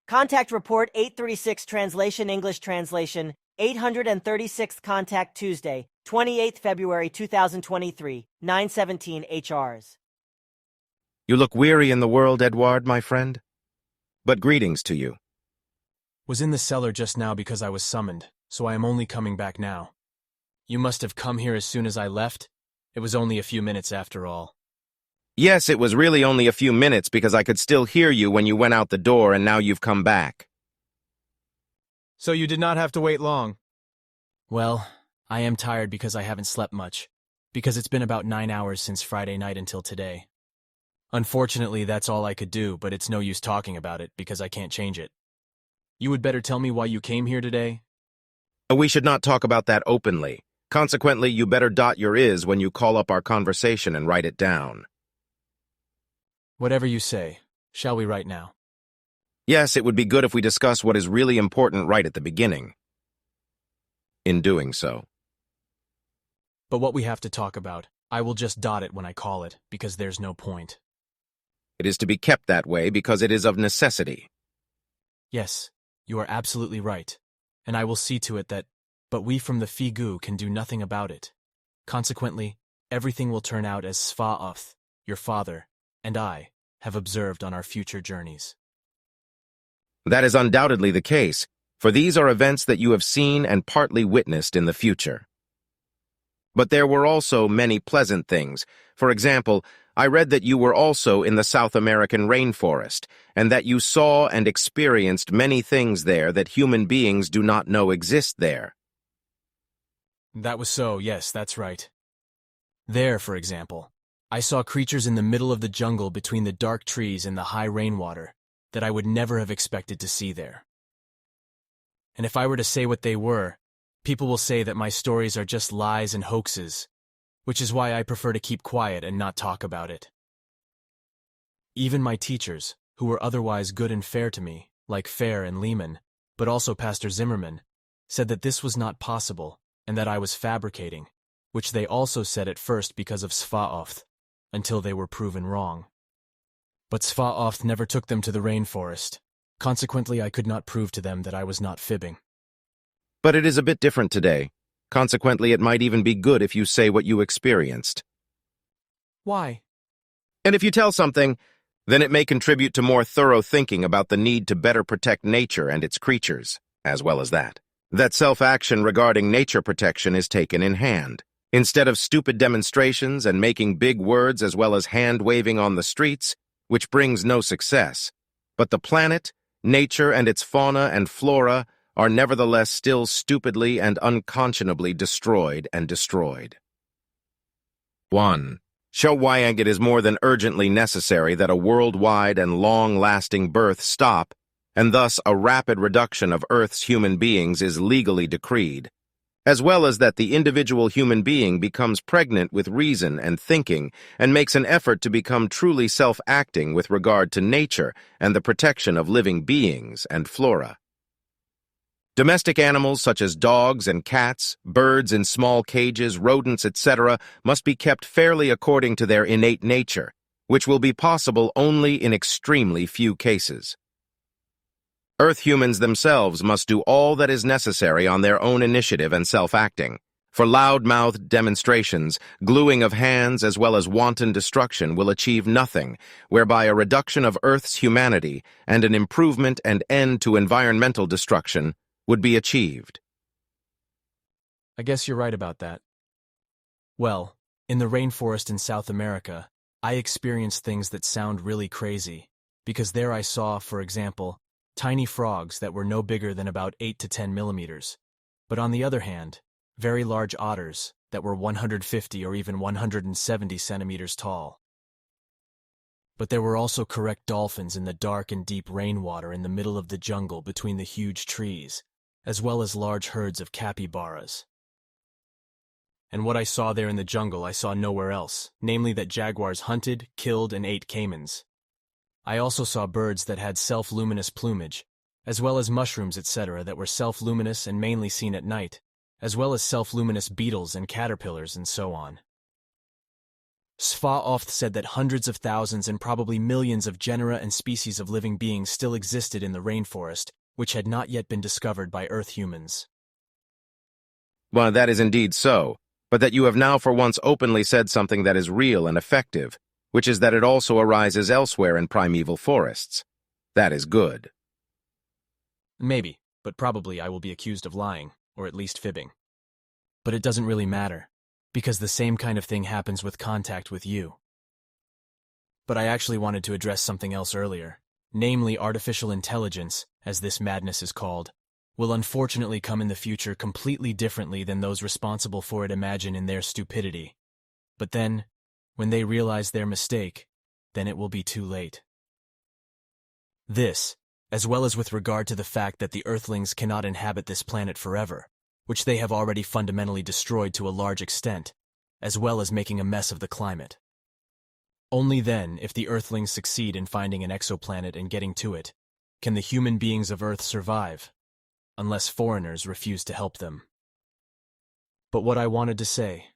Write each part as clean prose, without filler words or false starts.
Contact report 836 translation English translation 836th contact Tuesday, 28th February 2023, 9:17 HRs. You look weary in the world, Eduard, my friend. But greetings to you. Was in the cellar just now because I was summoned, so I am only coming back now. You must have come here as soon as I left. It was only a few minutes after all. Yes, it was really only a few minutes because I could still hear you when you went out the door and now you've come back. So you did not have to wait long. Well, I am tired because I haven't slept much, because it's been about 9 hours since Friday night until today. Unfortunately, that's all I could do, but it's no use talking about it because I can't change it. You would better tell me why you came here today? We should not talk about that openly. Consequently, you better dot your is when you call up our conversation and write it down. Whatever you say. Shall we right now? Yes, it would be good if we discuss what is really important right at the beginning. In doing so. But what we have to talk about, I will just dot it when I call it, because there's no point. It is to be kept that way because it is of necessity. Yes, you are absolutely right, and I will see to it that, but we from the Figu can do nothing about it. Consequently, everything will turn out as Sva-Oth, your father, and I have observed on our future journeys. That is undoubtedly the case, for these are events that you have seen and partly witnessed in the future. But there were also many pleasant things. For example, I read that you were also in the South American rainforest, and that you saw and experienced many things there that human beings do not know exist there. That was so, yes, that's right. There, for example, I saw creatures in the middle of the jungle between the dark trees and the high rainwater that I would never have expected to see there. And if I were to say what they were, people will say that my stories are just lies and hoaxes, which is why I prefer to keep quiet and not talk about it. Even my teachers, who were otherwise good and fair to me, like Fair and Lehman, but also Pastor Zimmerman, said that this was not possible and that I was fabricating, which they also said at first because of Sva-Oth, until they were proven wrong. But Sva-Oth never took them to the rainforest. Consequently, I could not prove to them that I was not fibbing. But it is a bit different today. Consequently, it might even be good if you say what you experienced. Why? And if you tell something, then it may contribute to more thorough thinking about the need to better protect nature and its creatures, as well as that self-action regarding nature protection is taken in hand. Instead of stupid demonstrations and making big words as well as hand-waving on the streets, which brings no success. But the planet, nature, and its fauna and flora are nevertheless still stupidly and unconscionably destroyed and destroyed. 1. Show why it is more than urgently necessary that a worldwide and long-lasting birth stop, and thus a rapid reduction of Earth's human beings is legally decreed, as well as that the individual human being becomes pregnant with reason and thinking and makes an effort to become truly self-acting with regard to nature and the protection of living beings and flora. Domestic animals such as dogs and cats, birds in small cages, rodents, etc. must be kept fairly according to their innate nature, which will be possible only in extremely few cases. Earth humans themselves must do all that is necessary on their own initiative and self-acting. For loud-mouthed demonstrations, gluing of hands as well as wanton destruction will achieve nothing, whereby a reduction of Earth's humanity and an improvement and end to environmental destruction would be achieved. I guess you're right about that. Well, in the rainforest in South America, I experienced things that sound really crazy, because there I saw, for example, tiny frogs that were no bigger than about 8 to 10 millimeters, but on the other hand, very large otters that were 150 or even 170 centimeters tall. But there were also correct dolphins in the dark and deep rainwater in the middle of the jungle between the huge trees, as well as large herds of capybaras. And what I saw there in the jungle I saw nowhere else, namely that jaguars hunted, killed, and ate caimans. I also saw birds that had self-luminous plumage, as well as mushrooms, etc., that were self-luminous and mainly seen at night, as well as self-luminous beetles and caterpillars and so on. Sva-Oth said that hundreds of thousands and probably millions of genera and species of living beings still existed in the rainforest, which had not yet been discovered by Earth humans. Well, that is indeed so, but that you have now for once openly said something that is real and effective, which is that it also arises elsewhere in primeval forests. That is good. Maybe, but probably I will be accused of lying, or at least fibbing. But it doesn't really matter, because the same kind of thing happens with contact with you. But I actually wanted to address something else earlier, namely artificial intelligence, as this madness is called, will unfortunately come in the future completely differently than those responsible for it imagine in their stupidity. But then, when they realize their mistake, then it will be too late. This, as well as with regard to the fact that the Earthlings cannot inhabit this planet forever, which they have already fundamentally destroyed to a large extent, as well as making a mess of the climate. Only then, if the Earthlings succeed in finding an exoplanet and getting to it, can the human beings of Earth survive, unless foreigners refuse to help them. But what I wanted to say,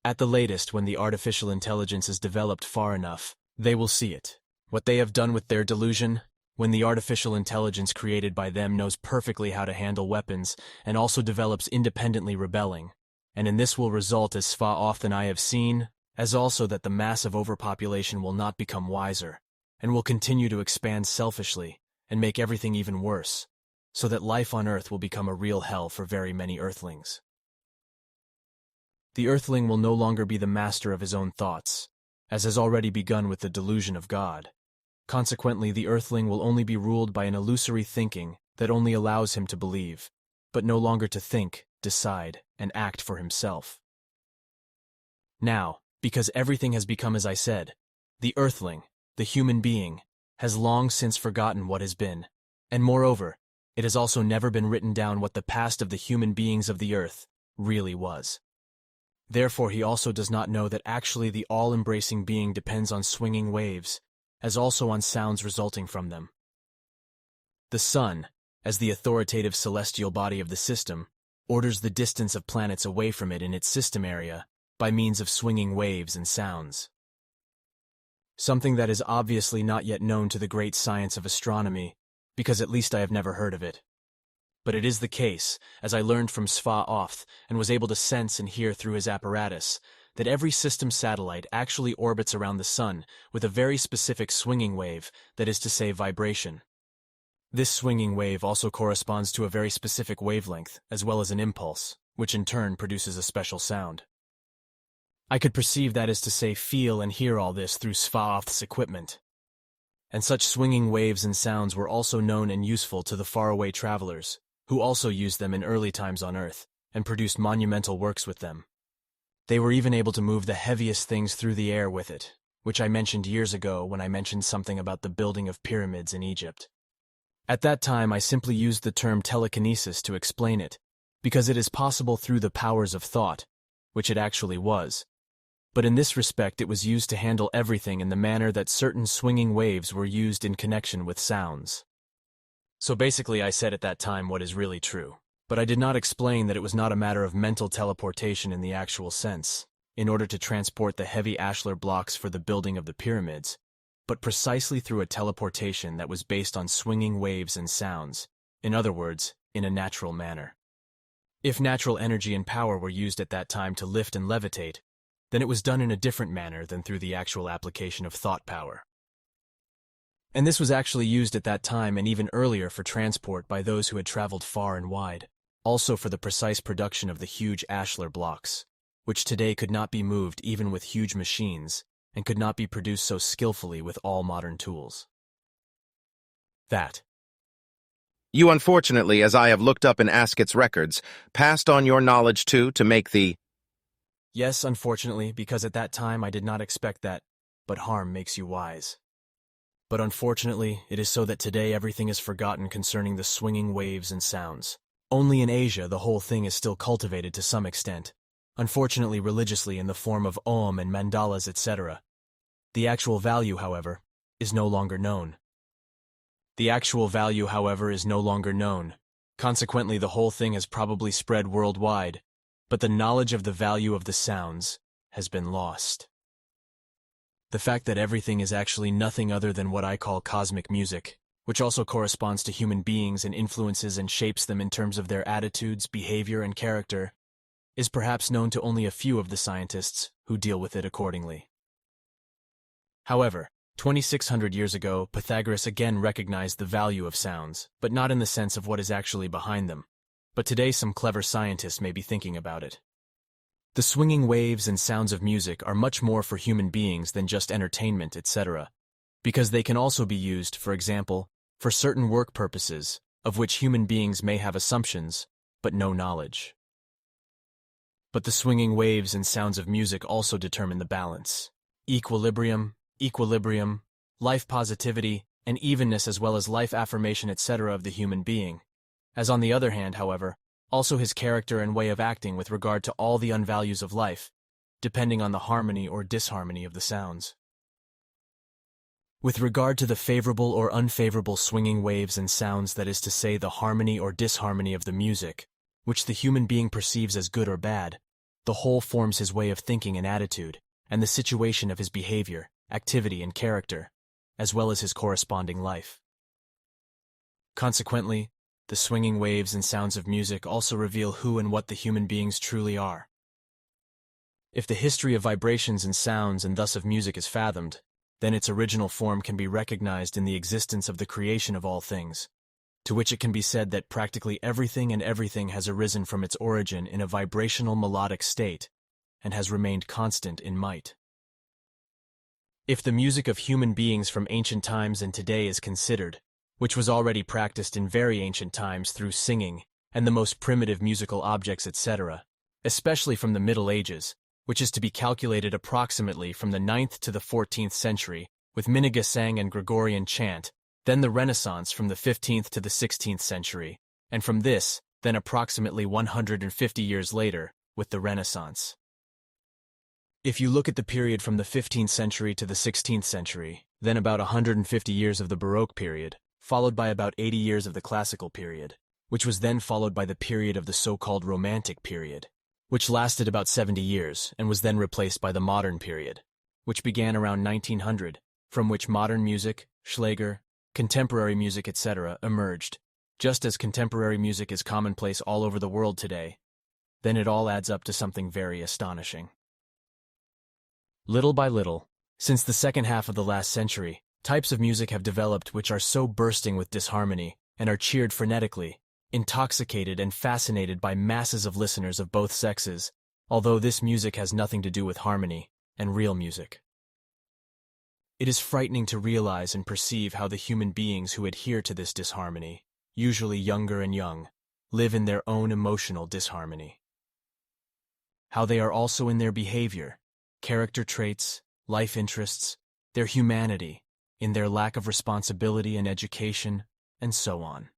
at the latest when the artificial intelligence is developed far enough, they will see it. What they have done with their delusion, when the artificial intelligence created by them knows perfectly how to handle weapons and also develops independently rebelling, and in this will result, as Sva-Oth and I have seen, as also that the massive overpopulation will not become wiser, and will continue to expand selfishly and make everything even worse, so that life on Earth will become a real hell for very many Earthlings. The Earthling will no longer be the master of his own thoughts, as has already begun with the delusion of God. Consequently, the Earthling will only be ruled by an illusory thinking that only allows him to believe, but no longer to think, decide, and act for himself. Now, because everything has become as I said, the Earthling, the human being, has long since forgotten what has been, and moreover, it has also never been written down what the past of the human beings of the Earth really was. Therefore, he also does not know that actually the all-embracing being depends on swinging waves, as also on sounds resulting from them. The Sun, as the authoritative celestial body of the system, orders the distance of planets away from it in its system area by means of swinging waves and sounds. Something that is obviously not yet known to the great science of astronomy, because at least I have never heard of it. But it is the case, as I learned from Sva-Oth and was able to sense and hear through his apparatus, that every system satellite actually orbits around the Sun with a very specific swinging wave, that is to say, vibration. This swinging wave also corresponds to a very specific wavelength, as well as an impulse, which in turn produces a special sound. I could perceive, that is to say, feel and hear all this through Sva-Oth's equipment. And such swinging waves and sounds were also known and useful to the faraway travelers, who also used them in early times on Earth, and produced monumental works with them. They were even able to move the heaviest things through the air with it, which I mentioned years ago when I mentioned something about the building of pyramids in Egypt. At that time, I simply used the term telekinesis to explain it, because it is possible through the powers of thought, which it actually was. But in this respect, it was used to handle everything in the manner that certain swinging waves were used in connection with sounds. So basically, I said at that time what is really true. But I did not explain that it was not a matter of mental teleportation in the actual sense, in order to transport the heavy ashlar blocks for the building of the pyramids, but precisely through a teleportation that was based on swinging waves and sounds, in other words, in a natural manner. If natural energy and power were used at that time to lift and levitate, then it was done in a different manner than through the actual application of thought power. And this was actually used at that time and even earlier for transport by those who had traveled far and wide, also for the precise production of the huge ashlar blocks, which today could not be moved even with huge machines, and could not be produced so skillfully with all modern tools. That. You unfortunately, as I have looked up in Ascot's records, passed on your knowledge to make the... Yes, unfortunately, because at that time I did not expect that, but harm makes you wise. But unfortunately, it is so that today everything is forgotten concerning the swinging waves and sounds. Only in Asia the whole thing is still cultivated to some extent, unfortunately religiously in the form of Om and mandalas, etc. The actual value, however, is no longer known. Consequently, the whole thing has probably spread worldwide, but the knowledge of the value of the sounds has been lost. The fact that everything is actually nothing other than what I call cosmic music, which also corresponds to human beings and influences and shapes them in terms of their attitudes, behavior, and character, is perhaps known to only a few of the scientists who deal with it accordingly. However, 2,600 years ago, Pythagoras again recognized the value of sounds, but not in the sense of what is actually behind them. But today some clever scientists may be thinking about it. The swinging waves and sounds of music are much more for human beings than just entertainment, etc., because they can also be used, for example, for certain work purposes, of which human beings may have assumptions, but no knowledge. But the swinging waves and sounds of music also determine the balance, equilibrium, life positivity, and evenness, as well as life affirmation, etc. of the human being, as on the other hand, however, also his character and way of acting with regard to all the unvalues of life, depending on the harmony or disharmony of the sounds. With regard to the favorable or unfavorable swinging waves and sounds, that is to say, the harmony or disharmony of the music, which the human being perceives as good or bad, the whole forms his way of thinking and attitude, and the situation of his behavior, activity, and character, as well as his corresponding life. Consequently, the swinging waves and sounds of music also reveal who and what the human beings truly are. If the history of vibrations and sounds and thus of music is fathomed, then its original form can be recognized in the existence of the creation of all things, to which it can be said that practically everything has arisen from its origin in a vibrational melodic state and has remained constant in might. If the music of human beings from ancient times and today is considered, which was already practiced in very ancient times through singing and the most primitive musical objects, etc., especially from the Middle Ages, which is to be calculated approximately from the 9th to the 14th century, with Minnegesang and Gregorian chant, then the Renaissance from the 15th to the 16th century, and from this, then approximately 150 years later, with the Renaissance. If you look at the period from the 15th century to the 16th century, then about 150 years of the Baroque period, followed by about 80 years of the Classical period, which was then followed by the period of the so-called Romantic period, which lasted about 70 years and was then replaced by the Modern period, which began around 1900, from which modern music, Schlager, contemporary music, etc. emerged. Just as contemporary music is commonplace all over the world today, then it all adds up to something very astonishing. Little by little, since the second half of the last century, types of music have developed which are so bursting with disharmony and are cheered frenetically, intoxicated and fascinated by masses of listeners of both sexes, although this music has nothing to do with harmony and real music. It is frightening to realize and perceive how the human beings who adhere to this disharmony, usually younger and young, live in their own emotional disharmony. How they are also in their behavior, character traits, life interests, their humanity, in their lack of responsibility and education, and so on.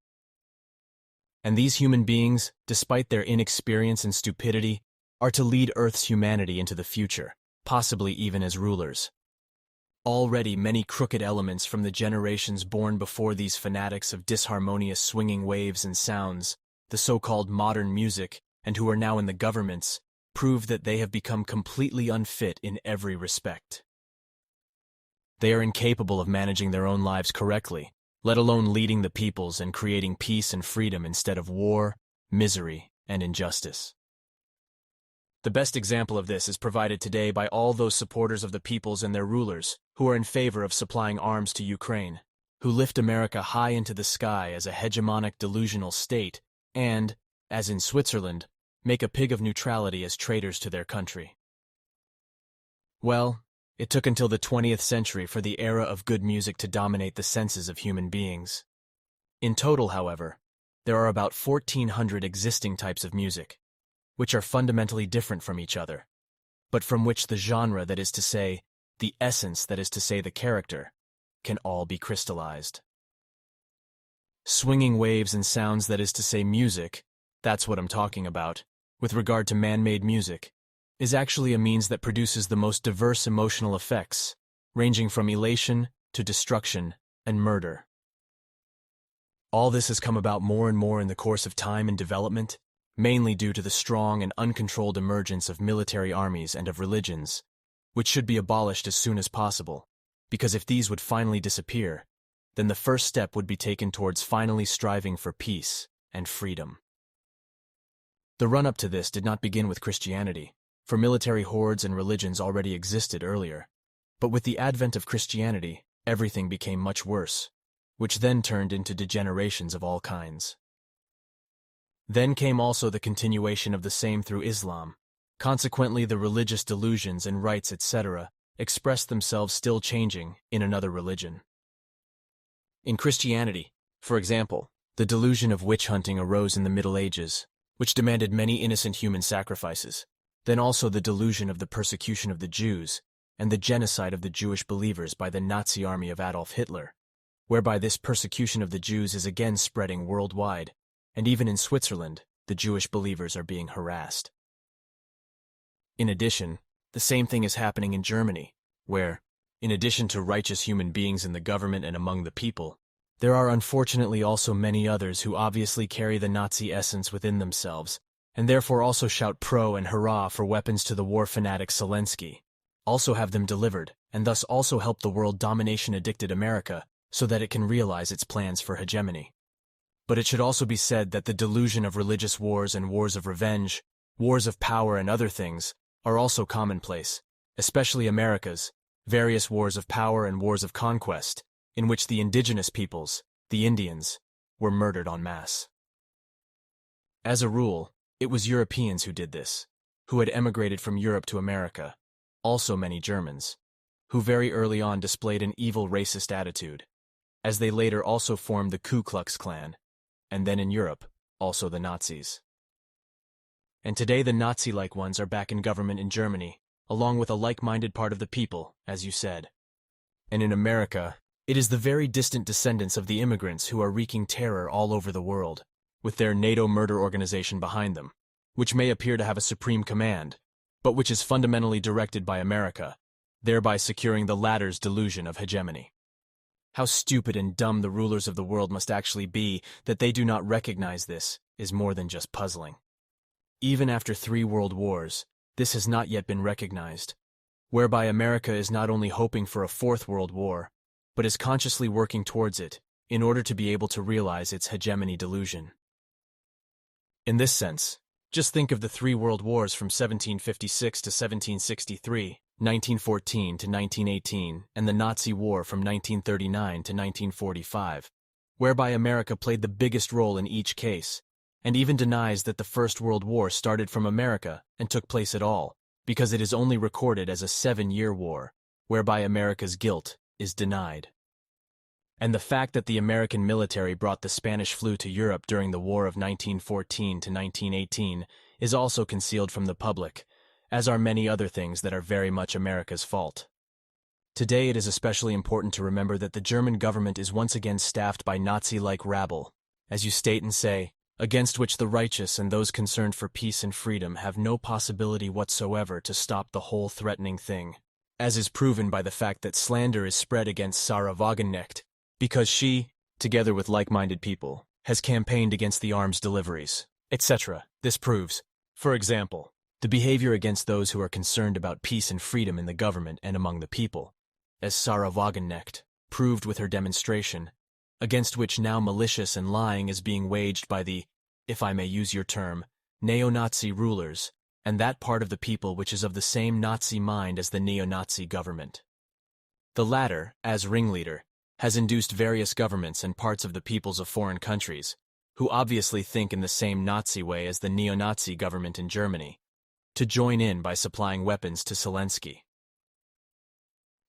And these human beings, despite their inexperience and stupidity, are to lead Earth's humanity into the future, possibly even as rulers. Already many crooked elements from the generations born before these fanatics of disharmonious swinging waves and sounds, the so-called modern music, and who are now in the governments, prove that they have become completely unfit in every respect. They are incapable of managing their own lives correctly, let alone leading the peoples and creating peace and freedom instead of war, misery, and injustice. The best example of this is provided today by all those supporters of the peoples and their rulers who are in favor of supplying arms to Ukraine, who lift America high into the sky as a hegemonic delusional state and, as in Switzerland, make a pig of neutrality as traitors to their country. Well, it took until the 20th century for the era of good music to dominate the senses of human beings. In total, however, there are about 1,400 existing types of music, which are fundamentally different from each other, but from which the genre, that is to say, the essence, that is to say, the character, can all be crystallized. Swinging waves and sounds, that is to say, music, that's what I'm talking about, with regard to man-made music, is actually a means that produces the most diverse emotional effects, ranging from elation to destruction and murder. All this has come about more and more in the course of time and development, mainly due to the strong and uncontrolled emergence of military armies and of religions, which should be abolished as soon as possible, because if these would finally disappear, then the first step would be taken towards finally striving for peace and freedom. The run-up to this did not begin with Christianity, for military hordes and religions already existed earlier. But with the advent of Christianity, everything became much worse, which then turned into degenerations of all kinds. Then came also the continuation of the same through Islam. Consequently, the religious delusions and rites, etc., expressed themselves still changing in another religion. In Christianity, for example, the delusion of witch hunting arose in the Middle Ages, which demanded many innocent human sacrifices. Then also the delusion of the persecution of the Jews and the genocide of the Jewish believers by the Nazi army of Adolf Hitler, whereby this persecution of the Jews is again spreading worldwide, and even in Switzerland, the Jewish believers are being harassed. In addition, the same thing is happening in Germany, where, in addition to righteous human beings in the government and among the people, there are unfortunately also many others who obviously carry the Nazi essence within themselves, and therefore also shout pro and hurrah for weapons to the war fanatic Zelensky, also have them delivered, and thus also help the world domination-addicted America so that it can realize its plans for hegemony. But it should also be said that the delusion of religious wars and wars of revenge, wars of power and other things, are also commonplace, especially America's, various wars of power and wars of conquest, in which the indigenous peoples, the Indians, were murdered en masse. As a rule, it was Europeans who did this, who had emigrated from Europe to America, also many Germans, who very early on displayed an evil racist attitude, as they later also formed the Ku Klux Klan, and then in Europe, also the Nazis. And today the Nazi-like ones are back in government in Germany, along with a like-minded part of the people, as you said. And in America, it is the very distant descendants of the immigrants who are wreaking terror all over the world, with their NATO murder organization behind them, which may appear to have a supreme command, but which is fundamentally directed by America, thereby securing the latter's delusion of hegemony. How stupid and dumb the rulers of the world must actually be that they do not recognize this is more than just puzzling. Even after 3 world wars, this has not yet been recognized, whereby America is not only hoping for a 4th world war, but is consciously working towards it in order to be able to realize its hegemony delusion. In this sense, just think of the 3 world wars from 1756 to 1763, 1914 to 1918, and the Nazi War from 1939 to 1945, whereby America played the biggest role in each case, and even denies that the First World War started from America and took place at all, because it is only recorded as a 7-year war, whereby America's guilt is denied. And the fact that the American military brought the Spanish flu to Europe during the War of 1914 to 1918 is also concealed from the public, as are many other things that are very much America's fault. Today it is especially important to remember that the German government is once again staffed by Nazi-like rabble, as you state and say, against which the righteous and those concerned for peace and freedom have no possibility whatsoever to stop the whole threatening thing, as is proven by the fact that slander is spread against Sarah Wagenknecht, because she, together with like-minded people, has campaigned against the arms deliveries, etc. This proves, for example, the behavior against those who are concerned about peace and freedom in the government and among the people, as Sarah Wagenknecht proved with her demonstration, against which now malicious and lying is being waged by the, if I may use your term, neo-Nazi rulers, and that part of the people which is of the same Nazi mind as the neo-Nazi government. The latter, as ringleader, has induced various governments and parts of the peoples of foreign countries, who obviously think in the same Nazi way as the neo-Nazi government in Germany, to join in by supplying weapons to Zelensky.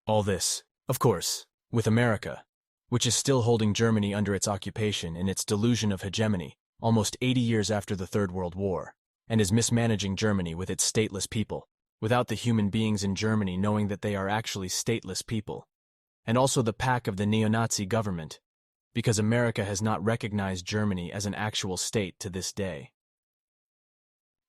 All this, of course, with America, which is still holding Germany under its occupation in its delusion of hegemony almost 80 years after the Third World War, and is mismanaging Germany with its stateless people, without the human beings in Germany knowing that they are actually stateless people, and also the pack of the neo-Nazi government, because America has not recognized Germany as an actual state to this day.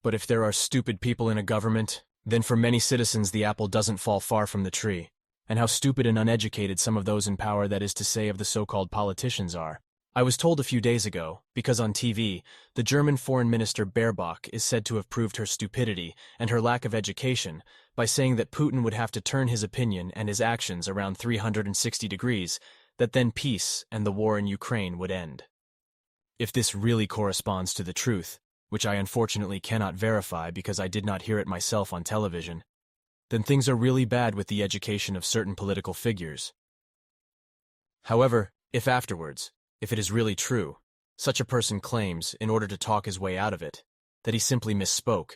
But if there are stupid people in a government, then for many citizens the apple doesn't fall far from the tree, and how stupid and uneducated some of those in power, that is to say of the so-called politicians, are. I was told a few days ago, because on TV, the German Foreign Minister Baerbock is said to have proved her stupidity and her lack of education by saying that Putin would have to turn his opinion and his actions around 360 degrees, that then peace and the war in Ukraine would end. If this really corresponds to the truth, which I unfortunately cannot verify because I did not hear it myself on television, then things are really bad with the education of certain political figures. However, if afterwards, if it is really true, such a person claims, in order to talk his way out of it, that he simply misspoke,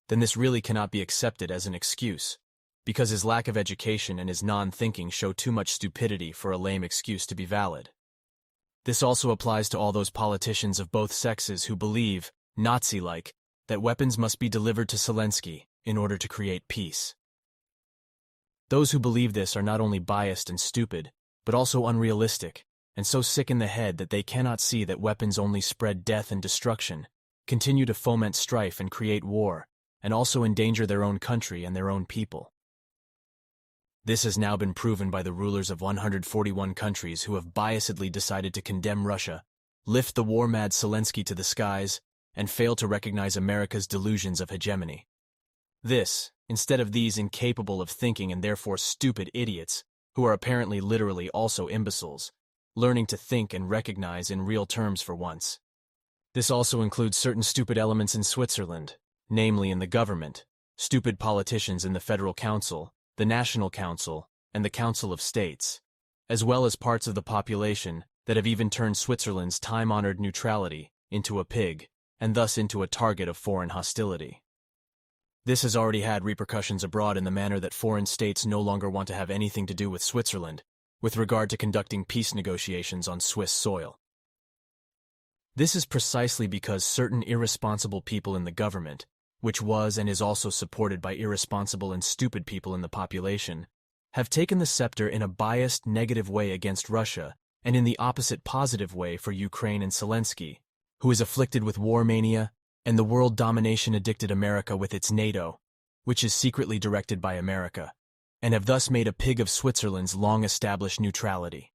then this really cannot be accepted as an excuse, because his lack of education and his non-thinking show too much stupidity for a lame excuse to be valid. This also applies to all those politicians of both sexes who believe, Nazi-like, that weapons must be delivered to Zelensky in order to create peace. Those who believe this are not only biased and stupid, but also unrealistic, and so sick in the head that they cannot see that weapons only spread death and destruction, continue to foment strife and create war, and also endanger their own country and their own people. This has now been proven by the rulers of 141 countries who have biasedly decided to condemn Russia, lift the war-mad Zelensky to the skies, and fail to recognize America's delusions of hegemony. This, instead of these incapable of thinking and therefore stupid idiots, who are apparently literally also imbeciles, learning to think and recognize in real terms for once. This also includes certain stupid elements in Switzerland, namely in the government, stupid politicians in the Federal Council, the National Council, and the Council of States, as well as parts of the population that have even turned Switzerland's time-honored neutrality into a pig, and thus into a target of foreign hostility. This has already had repercussions abroad in the manner that foreign states no longer want to have anything to do with Switzerland, with regard to conducting peace negotiations on Swiss soil. This is precisely because certain irresponsible people in the government, which was and is also supported by irresponsible and stupid people in the population, have taken the scepter in a biased negative way against Russia and in the opposite positive way for Ukraine and Zelensky, who is afflicted with war mania, and the world domination-addicted America with its NATO, which is secretly directed by America, and have thus made a pig of Switzerland's long-established neutrality.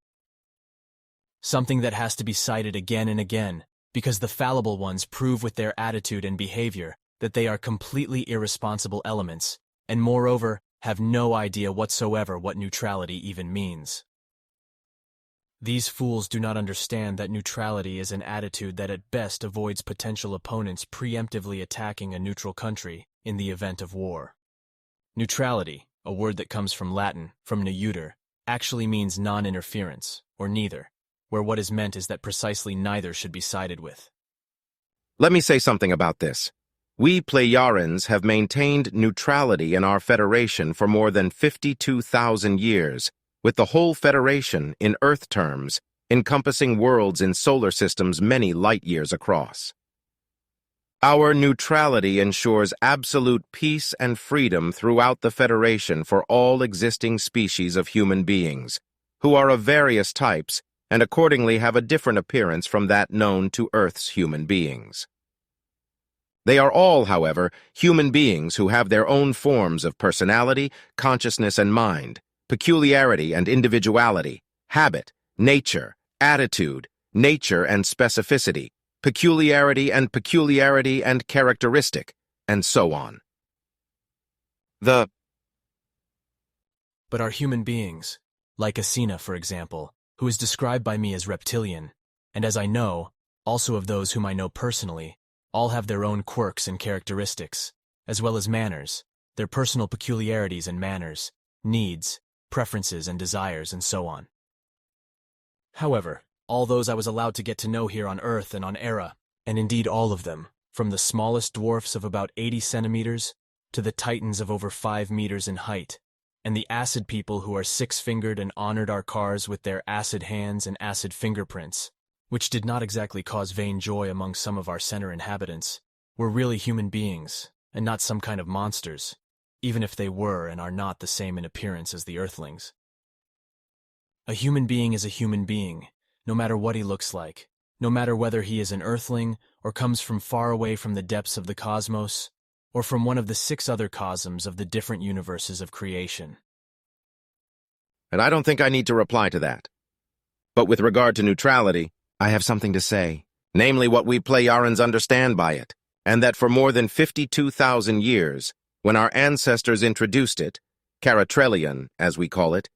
Something that has to be cited again and again, because the fallible ones prove with their attitude and behavior that they are completely irresponsible elements, and moreover, have no idea whatsoever what neutrality even means. These fools do not understand that neutrality is an attitude that at best avoids potential opponents preemptively attacking a neutral country in the event of war. Neutrality, a word that comes from Latin, from neuter, actually means non-interference, or neither, where what is meant is that precisely neither should be sided with. Let me say something about this. We Plejarians have maintained neutrality in our Federation for more than 52,000 years, with the whole Federation, in Earth terms, encompassing worlds in solar systems many light-years across. Our neutrality ensures absolute peace and freedom throughout the Federation for all existing species of human beings, who are of various types and accordingly have a different appearance from that known to Earth's human beings. They are all, however, human beings who have their own forms of personality, consciousness and mind, peculiarity and individuality, habit, nature, attitude, nature and specificity, peculiarity and characteristic, and so on. But are human beings, like Asina, for example, who is described by me as reptilian, and as I know, also of those whom I know personally, all have their own quirks and characteristics, as well as manners, their personal peculiarities and manners, needs, preferences and desires, and so on. However, all those I was allowed to get to know here on Earth and on Era, and indeed all of them, from the smallest dwarfs of about 80 centimeters to the titans of over 5 meters in height, and the acid people who are six-fingered and honored our cars with their acid hands and acid fingerprints, which did not exactly cause vain joy among some of our center inhabitants, were really human beings, and not some kind of monsters, even if they were and are not the same in appearance as the Earthlings. A human being is a human being, no matter what he looks like, no matter whether he is an Earthling or comes from far away from the depths of the cosmos, or from one of the 6 other cosms of the different universes of creation. And I don't think I need to reply to that. But with regard to neutrality, I have something to say, namely what we Plejarians understand by it, and that for more than 52,000 years, When our ancestors introduced it, Caratrellion, as we call it,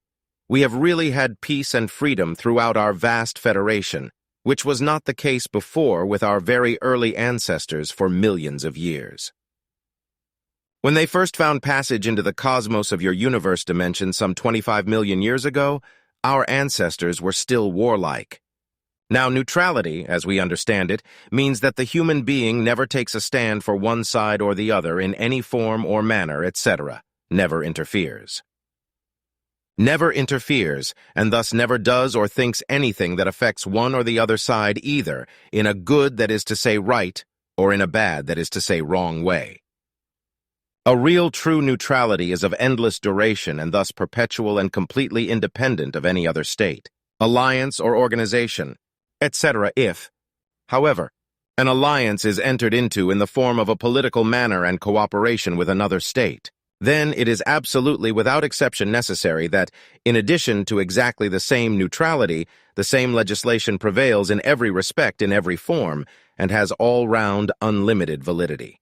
we have really had peace and freedom throughout our vast federation, which was not the case before with our very early ancestors for millions of years. When they first found passage into the cosmos of your universe dimension some 25 million years ago, our ancestors were still warlike. Now, neutrality, as we understand it, means that the human being never takes a stand for one side or the other in any form or manner, etc., never interferes. Never interferes, and thus never does or thinks anything that affects one or the other side either, in a good, that is to say right, or in a bad, that is to say wrong way. A real true neutrality is of endless duration and thus perpetual and completely independent of any other state, alliance or organization, etc. If, however, an alliance is entered into in the form of a political manner and cooperation with another state, then it is absolutely without exception necessary that, in addition to exactly the same neutrality, the same legislation prevails in every respect in every form and has all-round unlimited validity.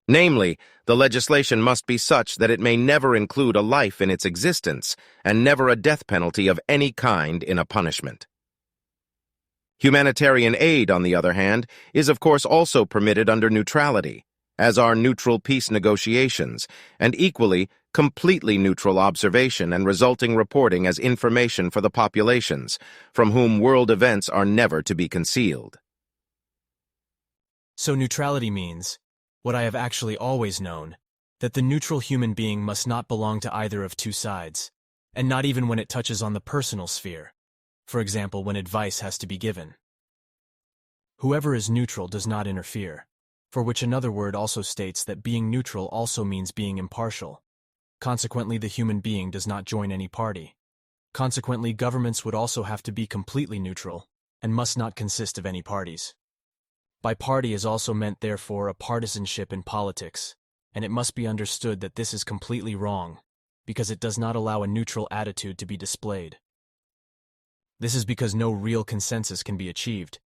Namely, the legislation must be such that it may never include a life in its existence and never a death penalty of any kind in a punishment. Humanitarian aid, on the other hand, is of course also permitted under neutrality, as are neutral peace negotiations, and equally, completely neutral observation and resulting reporting as information for the populations, from whom world events are never to be concealed. So neutrality means, what I have actually always known, that the neutral human being must not belong to either of two sides, and not even when it touches on the personal sphere. For example, when advice has to be given. Whoever is neutral does not interfere, for which another word also states that being neutral also means being impartial. Consequently, the human being does not join any party. Consequently, governments would also have to be completely neutral, and must not consist of any parties. By party is also meant, therefore, a partisanship in politics, and it must be understood that this is completely wrong, because it does not allow a neutral attitude to be displayed. This is because no real consensus can be achieved,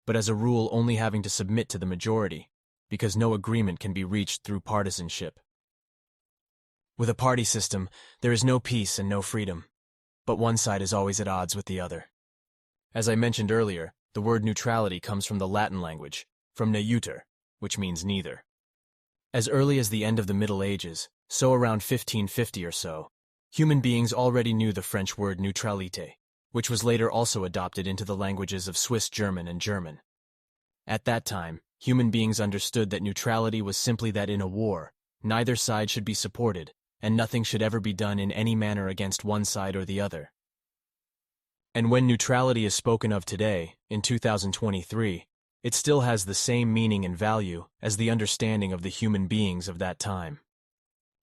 but as a rule only having to submit to the majority, because no agreement can be reached through partisanship. With a party system, there is no peace and no freedom, but one side is always at odds with the other. As I mentioned earlier, the word neutrality comes from the Latin language, from neuter, which means neither. As early as the end of the Middle Ages, so around 1550 or so, human beings already knew the French word neutralité, which was later also adopted into the languages of Swiss German and German. At that time, human beings understood that neutrality was simply that in a war, neither side should be supported, and nothing should ever be done in any manner against one side or the other. And when neutrality is spoken of today, in 2023, it still has the same meaning and value as the understanding of the human beings of that time.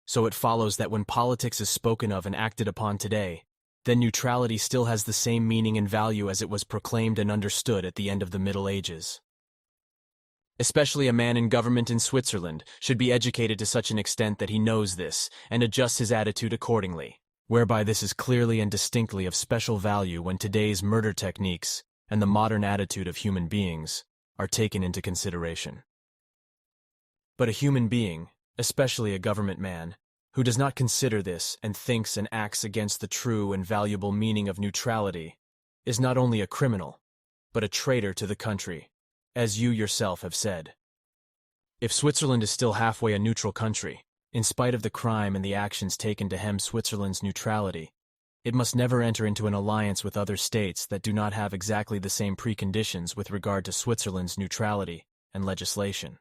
So it follows that when politics is spoken of and acted upon today, then neutrality still has the same meaning and value as it was proclaimed and understood at the end of the Middle Ages. Especially a man in government in Switzerland should be educated to such an extent that he knows this and adjusts his attitude accordingly, whereby this is clearly and distinctly of special value when today's murder techniques and the modern attitude of human beings are taken into consideration. But a human being, especially a government man, who does not consider this and thinks and acts against the true and valuable meaning of neutrality, is not only a criminal, but a traitor to the country, as you yourself have said. If Switzerland is still halfway a neutral country, in spite of the crime and the actions taken to hem Switzerland's neutrality, it must never enter into an alliance with other states that do not have exactly the same preconditions with regard to Switzerland's neutrality and legislation.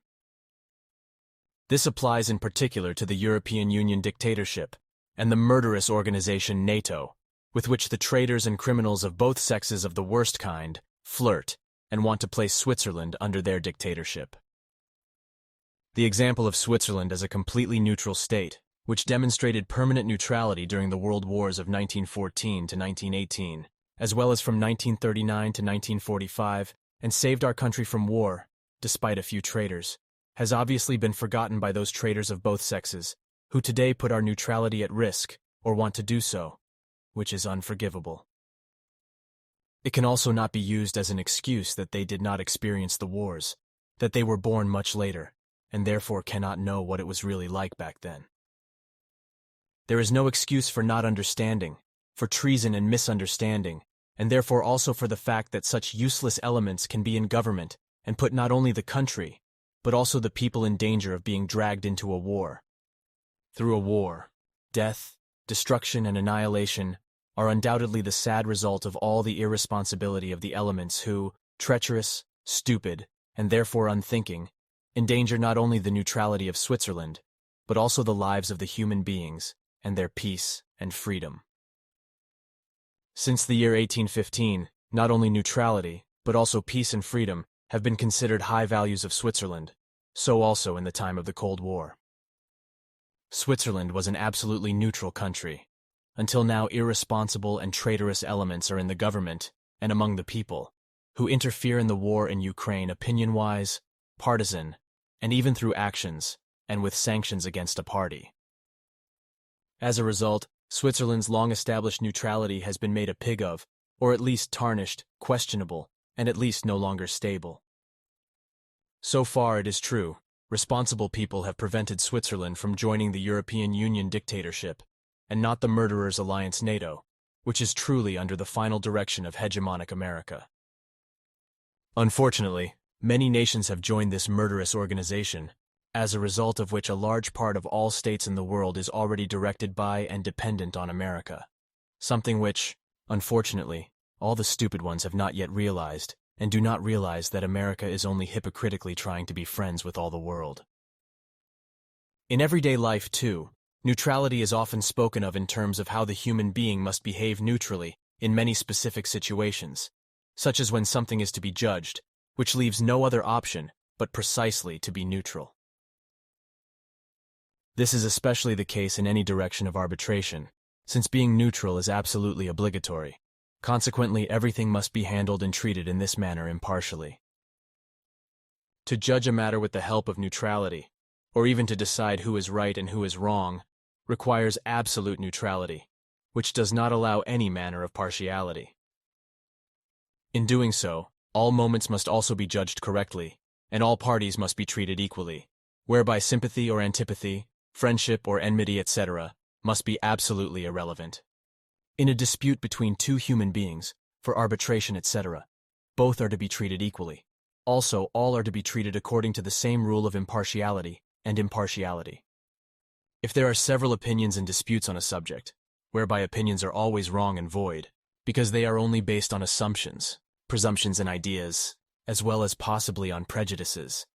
This applies in particular to the European Union dictatorship and the murderous organization NATO, with which the traitors and criminals of both sexes of the worst kind flirt and want to place Switzerland under their dictatorship. The example of Switzerland as a completely neutral state, which demonstrated permanent neutrality during the World Wars of 1914 to 1918, as well as from 1939 to 1945, and saved our country from war, despite a few traitors, has obviously been forgotten by those traitors of both sexes, who today put our neutrality at risk, or want to do so, which is unforgivable. It can also not be used as an excuse that they did not experience the wars, that they were born much later, and therefore cannot know what it was really like back then. There is no excuse for not understanding, for treason and misunderstanding, and therefore also for the fact that such useless elements can be in government and put not only the country, but also the people in danger of being dragged into a war. Through a war, death, destruction, and annihilation are undoubtedly the sad result of all the irresponsibility of the elements who, treacherous, stupid, and therefore unthinking, endanger not only the neutrality of Switzerland, but also the lives of the human beings and their peace and freedom. Since the year 1815, not only neutrality, but also peace and freedom have been considered high values of Switzerland, so also in the time of the Cold War. Switzerland was an absolutely neutral country. Until now, irresponsible and traitorous elements are in the government and among the people, who interfere in the war in Ukraine opinion-wise, partisan, and even through actions and with sanctions against a party. As a result, Switzerland's long-established neutrality has been made a pig of, or at least tarnished, questionable, and at least no longer stable. So far, it is true, responsible people have prevented Switzerland from joining the European Union dictatorship, and not the murderers' alliance NATO, which is truly under the final direction of hegemonic America. Unfortunately, many nations have joined this murderous organization, as a result of which a large part of all states in the world is already directed by and dependent on America, something which, unfortunately, all the stupid ones have not yet realized, and do not realize that America is only hypocritically trying to be friends with all the world. In everyday life, too, neutrality is often spoken of in terms of how the human being must behave neutrally in many specific situations, such as when something is to be judged, which leaves no other option but precisely to be neutral. This is especially the case in any direction of arbitration, since being neutral is absolutely obligatory. Consequently, everything must be handled and treated in this manner impartially. To judge a matter with the help of neutrality, or even to decide who is right and who is wrong, requires absolute neutrality, which does not allow any manner of partiality. In doing so, all moments must also be judged correctly, and all parties must be treated equally, whereby sympathy or antipathy, friendship or enmity, etc., must be absolutely irrelevant. In a dispute between two human beings, for arbitration, etc., both are to be treated equally. Also, all are to be treated according to the same rule of impartiality and impartiality. If there are several opinions and disputes on a subject, whereby opinions are always wrong and void, because they are only based on assumptions, presumptions and ideas, as well as possibly on prejudices,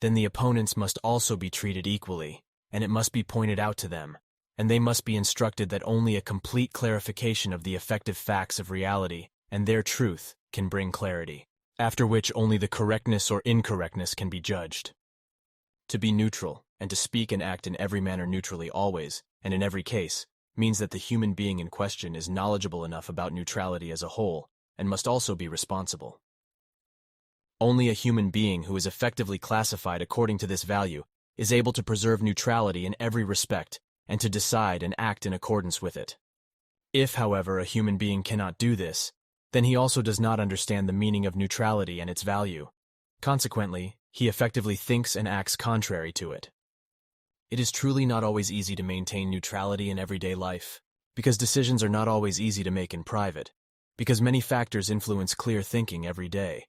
then the opponents must also be treated equally, and it must be pointed out to them, and they must be instructed that only a complete clarification of the effective facts of reality and their truth can bring clarity, after which only the correctness or incorrectness can be judged. To be neutral, and to speak and act in every manner neutrally always, and in every case, means that the human being in question is knowledgeable enough about neutrality as a whole, and must also be responsible. Only a human being who is effectively classified according to this value is able to preserve neutrality in every respect, and to decide and act in accordance with it. If, however, a human being cannot do this, then he also does not understand the meaning of neutrality and its value. Consequently, he effectively thinks and acts contrary to it. It is truly not always easy to maintain neutrality in everyday life, because decisions are not always easy to make in private, because many factors influence clear thinking every day,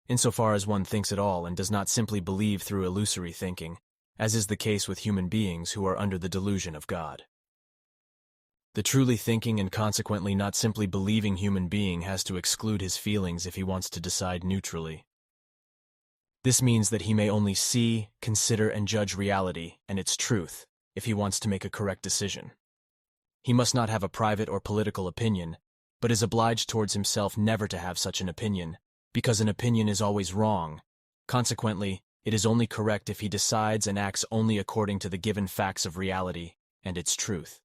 insofar as one thinks at all and does not simply believe through illusory thinking, as is the case with human beings who are under the delusion of God. The truly thinking and consequently not simply believing human being has to exclude his feelings if he wants to decide neutrally. This means that he may only see, consider, and judge reality and its truth if he wants to make a correct decision. He must not have a private or political opinion, but is obliged towards himself never to have such an opinion, because an opinion is always wrong. Consequently, it is only correct if he decides and acts only according to the given facts of reality and its truth.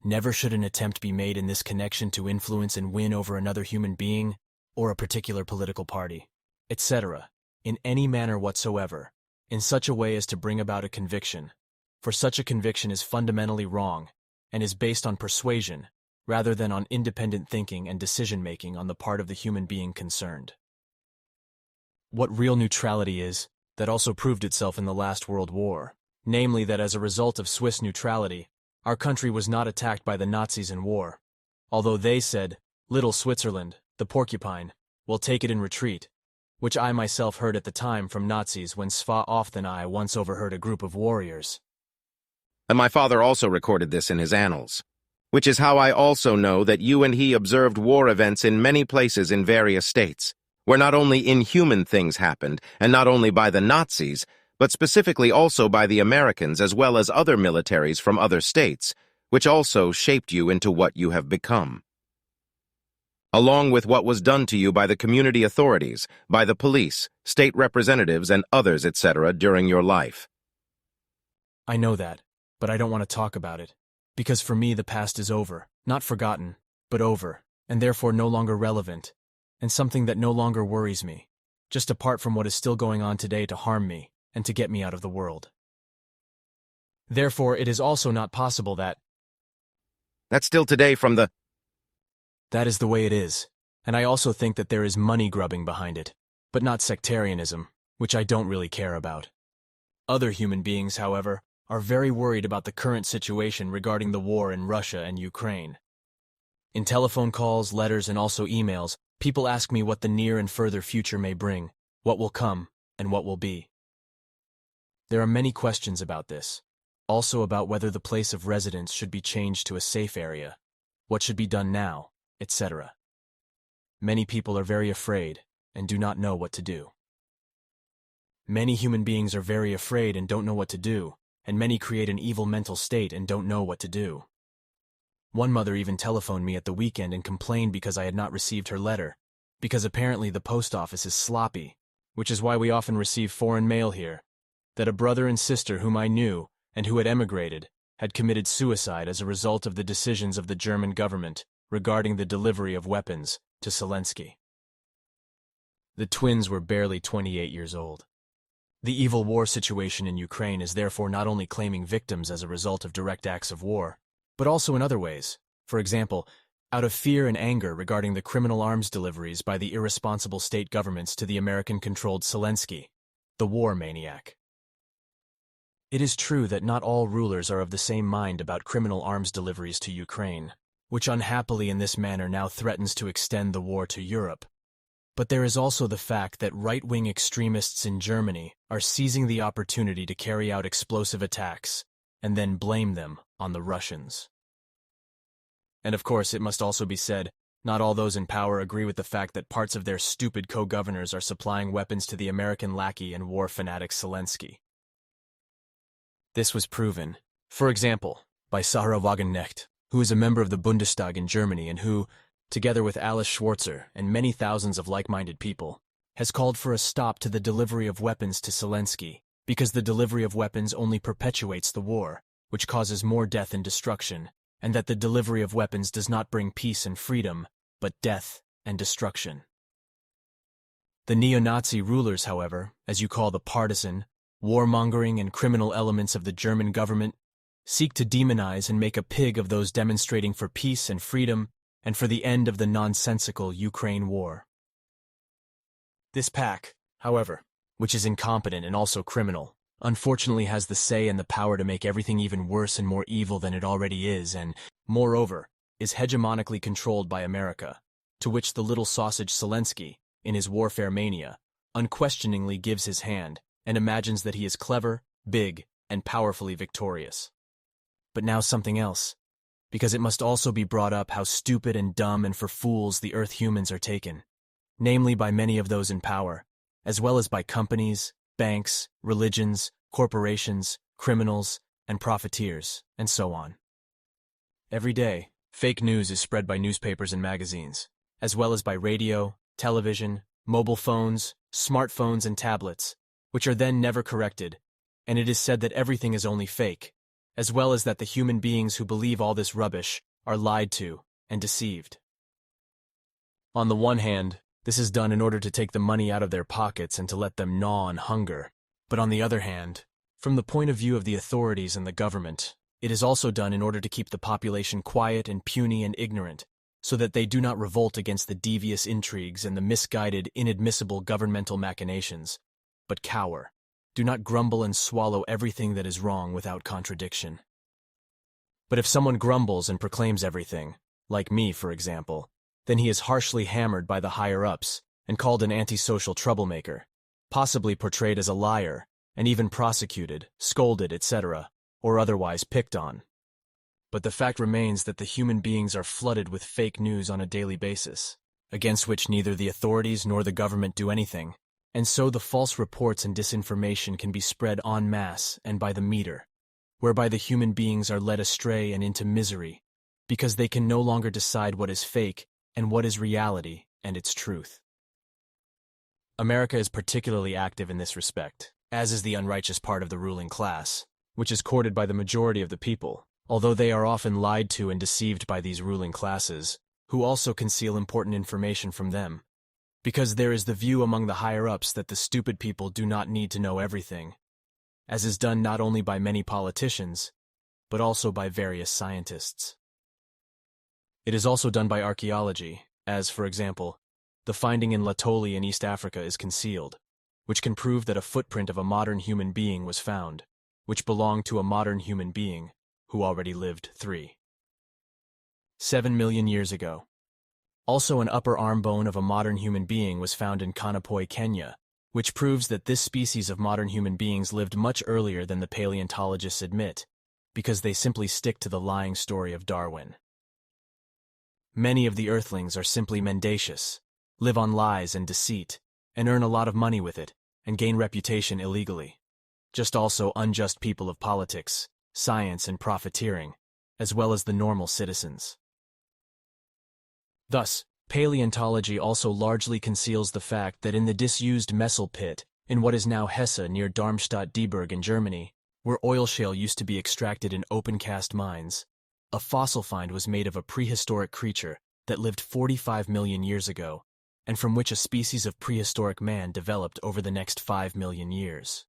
Never should an attempt be made in this connection to influence and win over another human being, or a particular political party, etc., in any manner whatsoever, in such a way as to bring about a conviction, for such a conviction is fundamentally wrong, and is based on persuasion, rather than on independent thinking and decision-making on the part of the human being concerned. What real neutrality is that also proved itself in the last World War, namely that as a result of Swiss neutrality, our country was not attacked by the Nazis in war, although they said, "Little Switzerland, the porcupine, will take it in retreat," which I myself heard at the time from Nazis when Sva Often I once overheard a group of warriors. And my father also recorded this in his annals, which is how I also know that you and he observed war events in many places in various states, where not only inhuman things happened, and not only by the Nazis, but specifically also by the Americans as well as other militaries from other states, which also shaped you into what you have become. Along with what was done to you by the community authorities, by the police, state representatives, and others, etc. during your life. I know that, but I don't want to talk about it, because for me the past is over, not forgotten, but over, and therefore no longer relevant, and something that no longer worries me, just apart from what is still going on today to harm me and to get me out of the world. Therefore, it is also not possible that That's still today from the... That is the way it is, and I also think that there is money grubbing behind it, but not sectarianism, which I don't really care about. Other human beings, however, are very worried about the current situation regarding the war in Russia and Ukraine. In telephone calls, letters, and also emails, people ask me what the near and further future may bring, what will come, and what will be. There are many questions about this, also about whether the place of residence should be changed to a safe area, what should be done now, etc. Many people are very afraid and do not know what to do. Many human beings are very afraid and don't know what to do, and many create an evil mental state and don't know what to do. One mother even telephoned me at the weekend and complained because I had not received her letter, because apparently the post office is sloppy, which is why we often receive foreign mail here, that a brother and sister whom I knew and who had emigrated had committed suicide as a result of the decisions of the German government regarding the delivery of weapons to Zelensky. The twins were barely 28 years old. The evil war situation in Ukraine is therefore not only claiming victims as a result of direct acts of war, but also in other ways. For example, out of fear and anger regarding the criminal arms deliveries by the irresponsible state governments to the American-controlled Zelensky, the war maniac. It is true that not all rulers are of the same mind about criminal arms deliveries to Ukraine, which unhappily in this manner now threatens to extend the war to Europe. But there is also the fact that right-wing extremists in Germany are seizing the opportunity to carry out explosive attacks and then blame them on the Russians. And of course, it must also be said, not all those in power agree with the fact that parts of their stupid co-governors are supplying weapons to the American lackey and war fanatic Zelensky. This was proven, for example, by Sarah Wagenknecht, who is a member of the Bundestag in Germany and who, together with Alice Schwarzer and many thousands of like-minded people, has called for a stop to the delivery of weapons to Zelensky, because the delivery of weapons only perpetuates the war, which causes more death and destruction, and that the delivery of weapons does not bring peace and freedom, but death and destruction. The neo-Nazi rulers, however, as you call the partisan, warmongering and criminal elements of the German government, seek to demonize and make a pig of those demonstrating for peace and freedom and for the end of the nonsensical Ukraine war. This pack, however, which is incompetent and also criminal, unfortunately has the say and the power to make everything even worse and more evil than it already is and, moreover, is hegemonically controlled by America, to which the little sausage Zelensky, in his warfare mania, unquestioningly gives his hand and imagines that he is clever, big, and powerfully victorious. But now something else, because it must also be brought up how stupid and dumb and for fools the Earth humans are taken, namely by many of those in power, as well as by companies, banks, religions, corporations, criminals, and profiteers, and so on. Every day, fake news is spread by newspapers and magazines, as well as by radio, television, mobile phones, smartphones, and tablets, which are then never corrected, and it is said that everything is only fake, as well as that the human beings who believe all this rubbish are lied to and deceived. On the one hand, this is done in order to take the money out of their pockets and to let them gnaw on hunger, but on the other hand, from the point of view of the authorities and the government, it is also done in order to keep the population quiet and puny and ignorant, so that they do not revolt against the devious intrigues and the misguided, inadmissible governmental machinations, but cower do not grumble and swallow everything that is wrong without contradiction. But if someone grumbles and proclaims everything, like me, for example, then he is harshly hammered by the higher-ups and called an antisocial troublemaker, possibly portrayed as a liar, and even prosecuted, scolded, etc., or otherwise picked on. But the fact remains that the human beings are flooded with fake news on a daily basis, against which neither the authorities nor the government do anything, and so the false reports and disinformation can be spread en masse and by the meter, whereby the human beings are led astray and into misery, because they can no longer decide what is fake and what is reality and its truth. America is particularly active in this respect, as is the unrighteous part of the ruling class, which is courted by the majority of the people, although they are often lied to and deceived by these ruling classes, who also conceal important information from them, because there is the view among the higher-ups that the stupid people do not need to know everything, as is done not only by many politicians, but also by various scientists. It is also done by archaeology, as, for example, the finding in Laetoli in East Africa is concealed, which can prove that a footprint of a modern human being was found, which belonged to a modern human being who already lived 7 million years ago. Also, an upper arm bone of a modern human being was found in Kanapoi, Kenya, which proves that this species of modern human beings lived much earlier than the paleontologists admit, because they simply stick to the lying story of Darwin. Many of the earthlings are simply mendacious, live on lies and deceit, and earn a lot of money with it, and gain reputation illegally. Just also unjust people of politics, science, and profiteering, as well as the normal citizens. Thus, paleontology also largely conceals the fact that in the disused Messel pit, in what is now Hesse near Darmstadt-Dieburg in Germany, where oil shale used to be extracted in open-cast mines, a fossil find was made of a prehistoric creature that lived 45 million years ago, and from which a species of prehistoric man developed over the next 5 million years.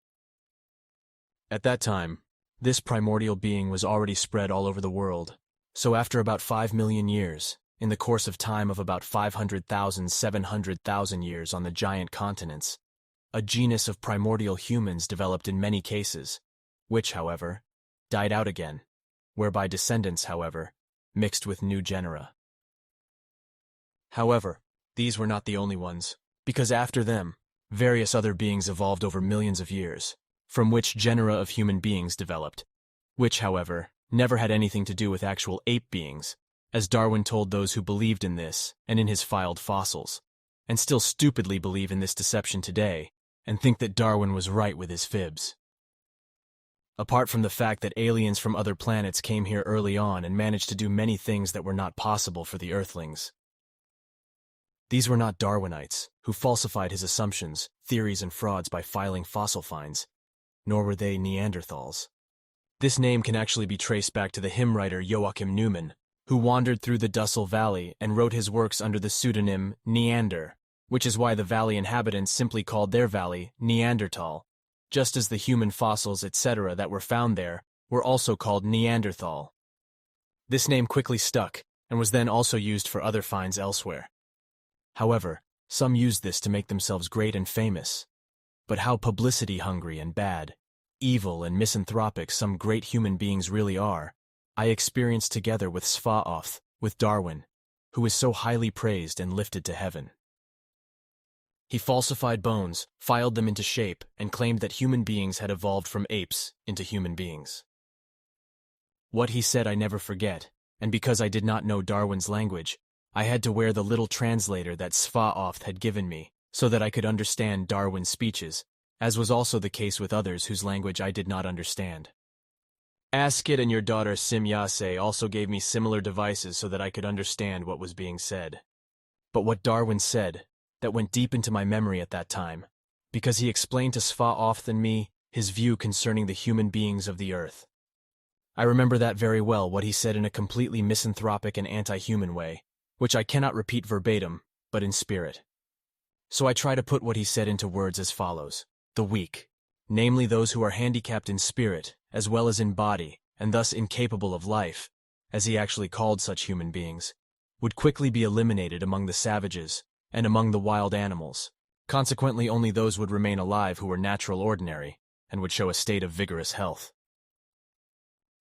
At that time, this primordial being was already spread all over the world, so after about 5 million years, in the course of time of about 500,000, 700,000 years on the giant continents, a genus of primordial humans developed in many cases, which, however, died out again, whereby descendants, however, mixed with new genera. However, these were not the only ones, because after them, various other beings evolved over millions of years, from which genera of human beings developed, which, however, never had anything to do with actual ape beings, as Darwin told those who believed in this and in his filed fossils, and still stupidly believe in this deception today, and think that Darwin was right with his fibs. Apart from the fact that aliens from other planets came here early on and managed to do many things that were not possible for the Earthlings. These were not Darwinites, who falsified his assumptions, theories, and frauds by filing fossil finds, nor were they Neanderthals. This name can actually be traced back to the hymn writer Joachim Neumann, who wandered through the Dussel Valley and wrote his works under the pseudonym Neander, which is why the valley inhabitants simply called their valley Neanderthal, just as the human fossils, etc., that were found there were also called Neanderthal. This name quickly stuck and was then also used for other finds elsewhere. However, some used this to make themselves great and famous. But how publicity-hungry and bad, evil and misanthropic some great human beings really are, I experienced together with Svaoth, with Darwin, who is so highly praised and lifted to heaven. He falsified bones, filed them into shape, and claimed that human beings had evolved from apes into human beings. What he said I never forget, and because I did not know Darwin's language, I had to wear the little translator that Svaoth had given me, so that I could understand Darwin's speeches, as was also the case with others whose language I did not understand. Askit and your daughter Simyase also gave me similar devices so that I could understand what was being said. But what Darwin said, that went deep into my memory at that time, because he explained to Svaoth and me his view concerning the human beings of the earth. I remember that very well, what he said in a completely misanthropic and anti-human way, which I cannot repeat verbatim, but in spirit. So I try to put what he said into words as follows. The weak, namely those who are handicapped in spirit, as well as in body, and thus incapable of life, as he actually called such human beings, would quickly be eliminated among the savages and among the wild animals. Consequently, only those would remain alive who were natural ordinary, and would show a state of vigorous health.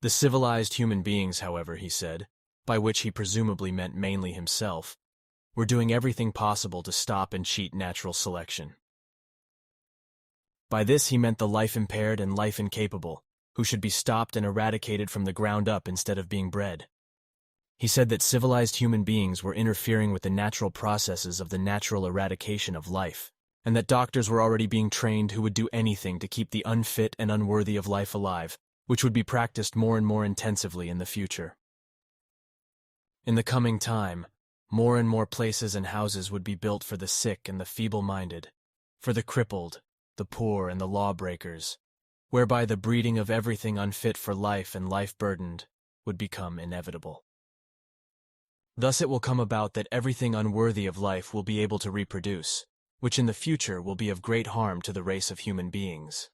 The civilized human beings, however, he said, by which he presumably meant mainly himself, were doing everything possible to stop and cheat natural selection. By this he meant the life-impaired and life-incapable, who should be stopped and eradicated from the ground up instead of being bred. He said that civilized human beings were interfering with the natural processes of the natural eradication of life, and that doctors were already being trained who would do anything to keep the unfit and unworthy of life alive, which would be practiced more and more intensively in the future. In the coming time, more and more places and houses would be built for the sick and the feeble-minded, for the crippled, the poor, and the lawbreakers, whereby the breeding of everything unfit for life and life-burdened would become inevitable. Thus it will come about that everything unworthy of life will be able to reproduce, which in the future will be of great harm to the race of human beings.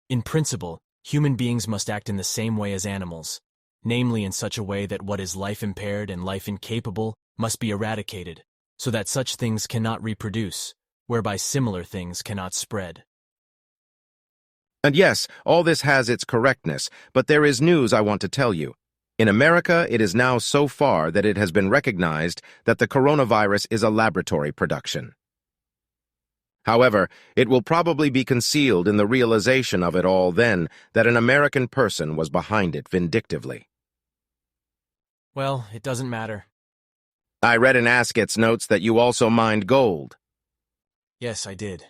In principle, human beings must act in the same way as animals, namely in such a way that what is life-impaired and life-incapable must be eradicated, so that such things cannot reproduce, whereby similar things cannot spread. And yes, all this has its correctness, but there is news I want to tell you. In America, it is now so far that it has been recognized that the coronavirus is a laboratory production. However, it will probably be concealed in the realization of it all then that an American person was behind it vindictively. Well, it doesn't matter. I read in Askett's notes that you also mined gold. Yes, I did.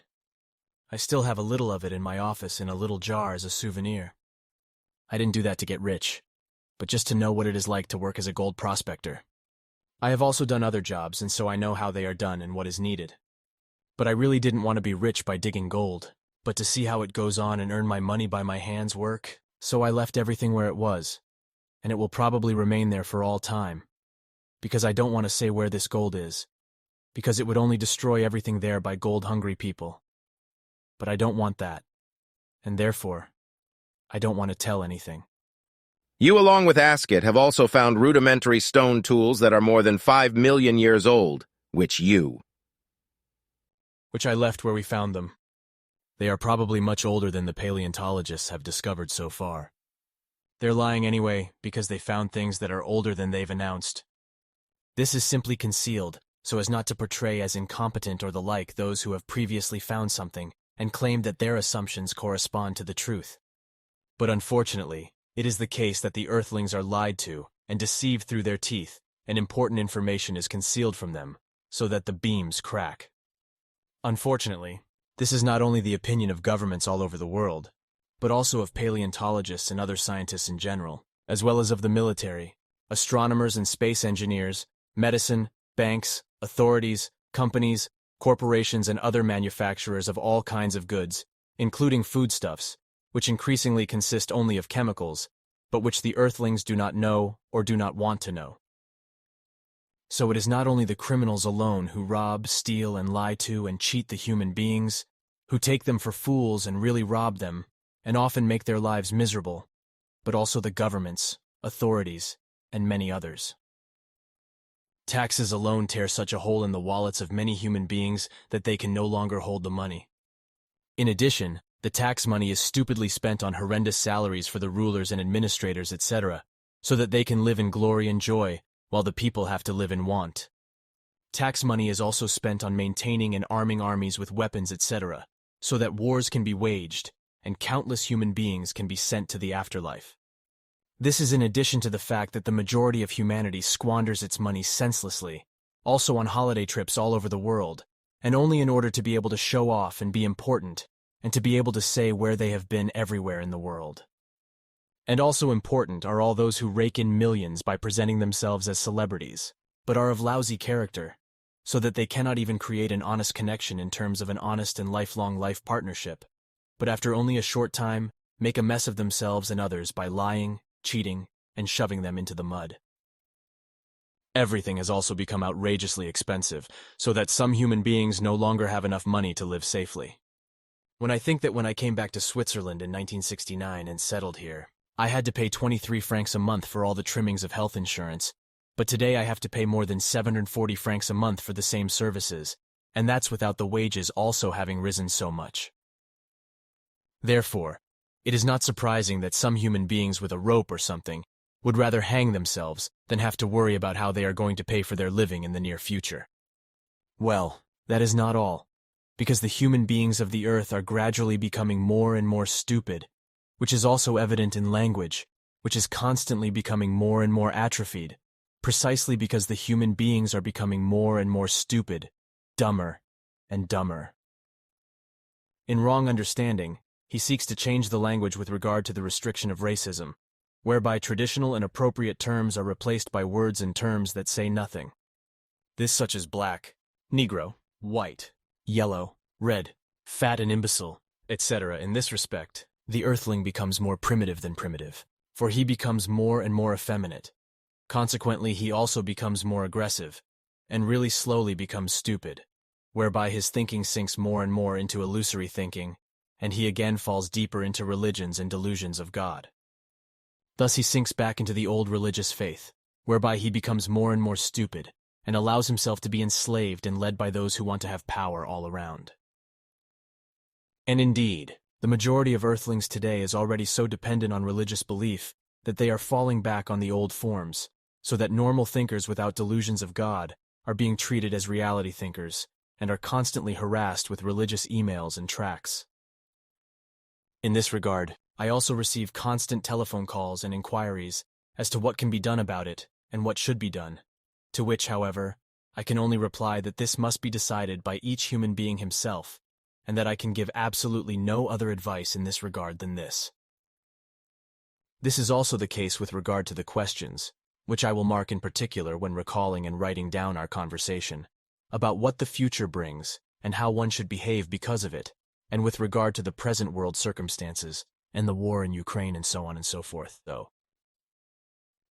I still have a little of it in my office in a little jar as a souvenir. I didn't do that to get rich, but just to know what it is like to work as a gold prospector. I have also done other jobs, and so I know how they are done and what is needed. But I really didn't want to be rich by digging gold, but to see how it goes on and earn my money by my hands' work, so I left everything where it was, and it will probably remain there for all time, because I don't want to say where this gold is, because it would only destroy everything there by gold-hungry people. But I don't want that, and therefore, I don't want to tell anything. You, along with Askett, have also found rudimentary stone tools that are more than 5 million years old, which I left where we found them. They are probably much older than the paleontologists have discovered so far. They're lying anyway because they found things that are older than they've announced. This is simply concealed, so as not to portray as incompetent or the like those who have previously found something and claimed that their assumptions correspond to the truth. But unfortunately, it is the case that the Earthlings are lied to and deceived through their teeth, and important information is concealed from them, so that the beams crack. Unfortunately, this is not only the opinion of governments all over the world, but also of paleontologists and other scientists in general, as well as of the military, astronomers and space engineers, medicine, banks, authorities, companies, corporations, and other manufacturers of all kinds of goods, including foodstuffs, which increasingly consist only of chemicals, but which the Earthlings do not know or do not want to know. So it is not only the criminals alone who rob, steal, and lie to and cheat the human beings, who take them for fools and really rob them, and often make their lives miserable, but also the governments, authorities, and many others. Taxes alone tear such a hole in the wallets of many human beings that they can no longer hold the money. In addition, the tax money is stupidly spent on horrendous salaries for the rulers and administrators, etc., so that they can live in glory and joy, while the people have to live in want. Tax money is also spent on maintaining and arming armies with weapons, etc., so that wars can be waged, and countless human beings can be sent to the afterlife. This is in addition to the fact that the majority of humanity squanders its money senselessly, also on holiday trips all over the world, and only in order to be able to show off and be important, and to be able to say where they have been everywhere in the world. And also important are all those who rake in millions by presenting themselves as celebrities, but are of lousy character, so that they cannot even create an honest connection in terms of an honest and lifelong life partnership, but after only a short time, make a mess of themselves and others by lying, cheating, and shoving them into the mud. Everything has also become outrageously expensive, so that some human beings no longer have enough money to live safely. When I think that when I came back to Switzerland in 1969 and settled here, I had to pay 23 francs a month for all the trimmings of health insurance, but today I have to pay more than 740 francs a month for the same services, and that's without the wages also having risen so much. Therefore, it is not surprising that some human beings with a rope or something would rather hang themselves than have to worry about how they are going to pay for their living in the near future. Well, that is not all, because the human beings of the earth are gradually becoming more and more stupid, which is also evident in language, which is constantly becoming more and more atrophied, precisely because the human beings are becoming more and more stupid, dumber and dumber. In wrong understanding, he seeks to change the language with regard to the restriction of racism, whereby traditional and appropriate terms are replaced by words and terms that say nothing. This such as black, Negro, white, yellow, red, fat and imbecile, etc. In this respect, the earthling becomes more primitive than primitive, for he becomes more and more effeminate. Consequently, he also becomes more aggressive, and really slowly becomes stupid, whereby his thinking sinks more and more into illusory thinking, and he again falls deeper into religions and delusions of God. Thus he sinks back into the old religious faith, whereby he becomes more and more stupid, and allows himself to be enslaved and led by those who want to have power all around. And indeed, the majority of earthlings today is already so dependent on religious belief that they are falling back on the old forms, so that normal thinkers without delusions of God are being treated as reality thinkers and are constantly harassed with religious emails and tracts. In this regard, I also receive constant telephone calls and inquiries as to what can be done about it and what should be done, to which, however, I can only reply that this must be decided by each human being himself, and that I can give absolutely no other advice in this regard than this. This is also the case with regard to the questions, which I will mark in particular when recalling and writing down our conversation, about what the future brings and how one should behave because of it, and with regard to the present world circumstances and the war in Ukraine and so on and so forth, though.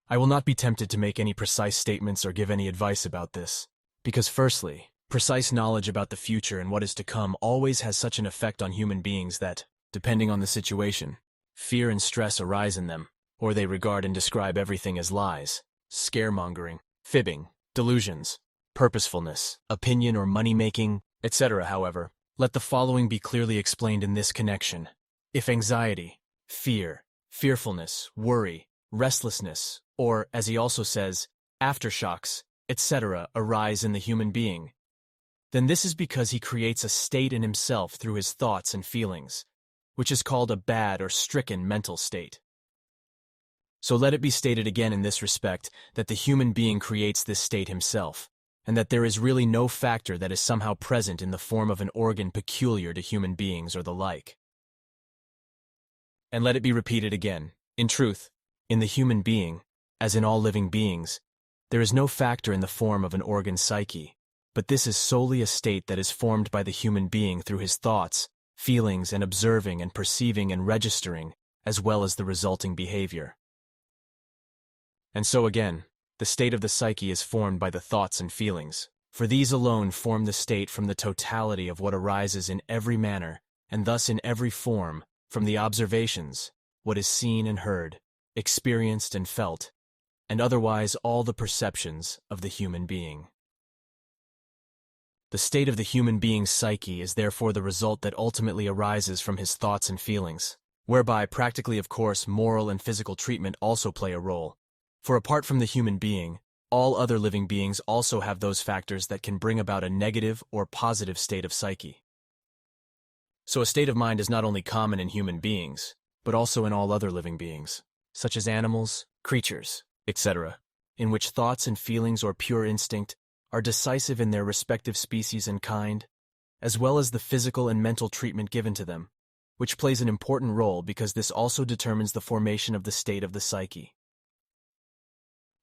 I will not be tempted to make any precise statements or give any advice about this, because firstly, precise knowledge about the future and what is to come always has such an effect on human beings that, depending on the situation, fear and stress arise in them, or they regard and describe everything as lies, scaremongering, fibbing, delusions, purposefulness, opinion or money-making, etc. However, let the following be clearly explained in this connection. If anxiety, fear, fearfulness, worry, restlessness, or, as he also says, aftershocks, etc. arise in the human being, then this is because he creates a state in himself through his thoughts and feelings, which is called a bad or stricken mental state. So let it be stated again in this respect that the human being creates this state himself, and that there is really no factor that is somehow present in the form of an organ peculiar to human beings or the like. And let it be repeated again, in truth, in the human being, as in all living beings, there is no factor in the form of an organ psyche, but this is solely a state that is formed by the human being through his thoughts, feelings, and observing and perceiving and registering, as well as the resulting behavior. And so again, the state of the psyche is formed by the thoughts and feelings, for these alone form the state from the totality of what arises in every manner, and thus in every form, from the observations, what is seen and heard, experienced and felt, and otherwise all the perceptions of the human being. The state of the human being's psyche is therefore the result that ultimately arises from his thoughts and feelings, whereby practically, of course, moral and physical treatment also play a role. For apart from the human being, all other living beings also have those factors that can bring about a negative or positive state of psyche. So a state of mind is not only common in human beings, but also in all other living beings, such as animals, creatures, etc., in which thoughts and feelings or pure instinct are decisive in their respective species and kind, as well as the physical and mental treatment given to them, which plays an important role because this also determines the formation of the state of the psyche.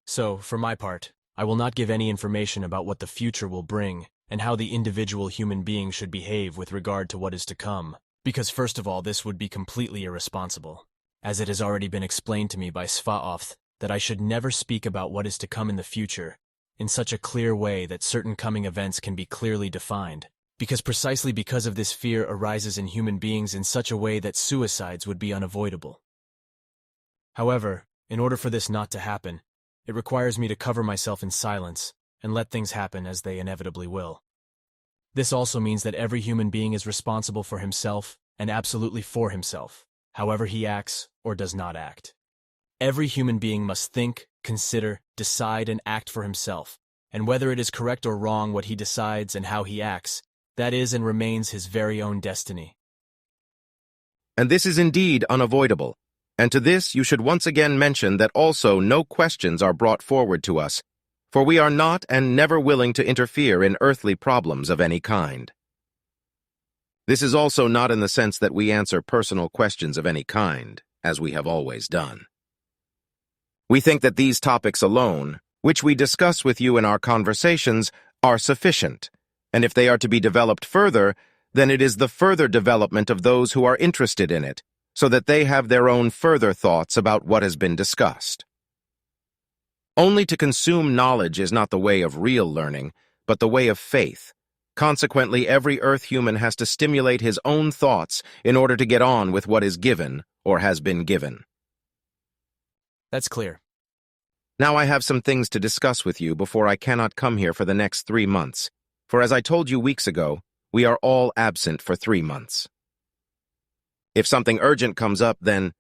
So, for my part, I will not give any information about what the future will bring and how the individual human being should behave with regard to what is to come, because first of all this would be completely irresponsible, as it has already been explained to me by Svaoth that I should never speak about what is to come in the future in such a clear way that certain coming events can be clearly defined, because precisely because of this fear arises in human beings in such a way that suicides would be unavoidable. However, in order for this not to happen, it requires me to cover myself in silence and let things happen as they inevitably will. This also means that every human being is responsible for himself and absolutely for himself, however he acts or does not act. Every human being must think, consider, decide, and act for himself, and whether it is correct or wrong what he decides and how he acts, that is and remains his very own destiny. And this is indeed unavoidable. And to this you should once again mention that also no questions are brought forward to us, for we are not and never willing to interfere in earthly problems of any kind. This is also not in the sense that we answer personal questions of any kind, as we have always done. We think that these topics alone, which we discuss with you in our conversations, are sufficient, and if they are to be developed further, then it is the further development of those who are interested in it, so that they have their own further thoughts about what has been discussed. Only to consume knowledge is not the way of real learning, but the way of faith. Consequently, every earth human has to stimulate his own thoughts in order to get on with what is given or has been given. That's clear. Now I have some things to discuss with you before I cannot come here for the next 3 months, for as I told you weeks ago, we are all absent for 3 months. If something urgent comes up, then